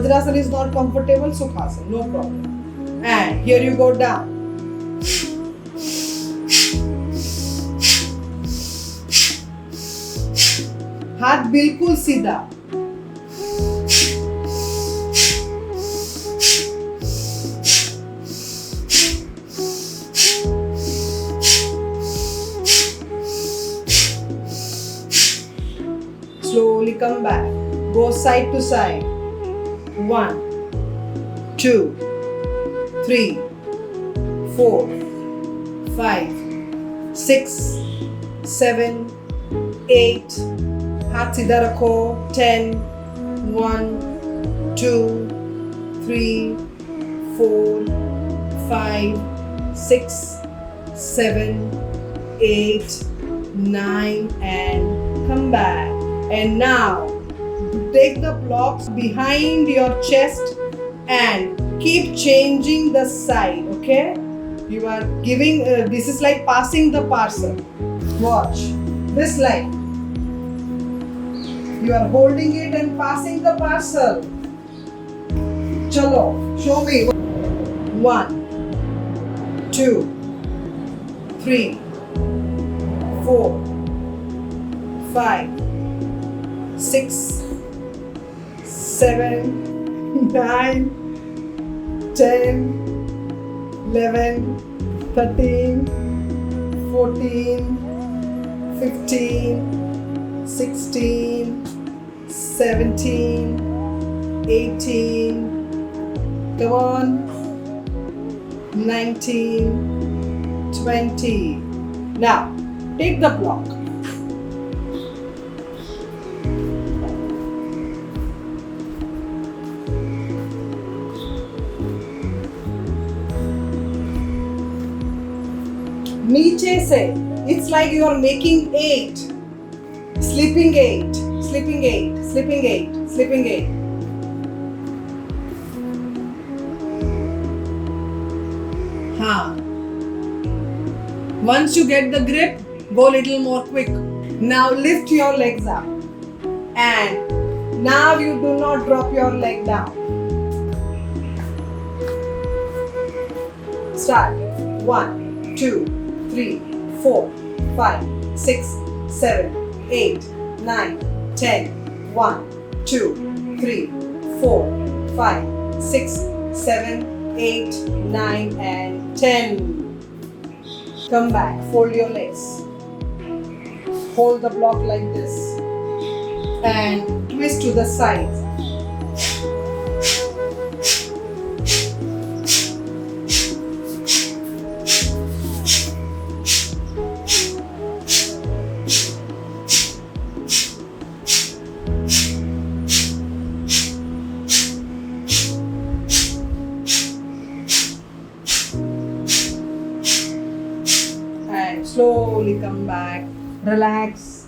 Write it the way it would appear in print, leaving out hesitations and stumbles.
Vajrasana is not comfortable, Sukhasana, no problem. And here you go down. हाथ बिल्कुल सीधा. Slowly come back. Go side to side. 1, 2, 3, 4, 5, 6, 7, 8. हाथ सीधा रखो. 10, 1, 2, 3, 4, 5, 6, 7, 8, 9, and come back. And now take the blocks behind your chest and keep changing the side. Okay, you are giving this is like passing the parcel. Watch this line. You are holding it and passing the parcel. Chalo, show me. 1, 2, 3, 4, 5, 6, 7, 9, 10, 11, 13, 14, 15, 16, 17, 18, come on, 19, 20. Now, take the block. नीचे से, it's like you are making 8. Sleeping 8, sleeping 8, sleeping 8, sleeping 8. Once you get the grip, go a little more quick. Now lift your legs up. And now you do not drop your leg down. Start. 1, 2, 3, 4, 5, 6, 7, 8, 9, 10, 1, 2, 3, 4, 5, 6, 7, 8, 9, and 10. Come back, fold your legs. Hold the block like this and twist to the sides. Slowly come back, relax.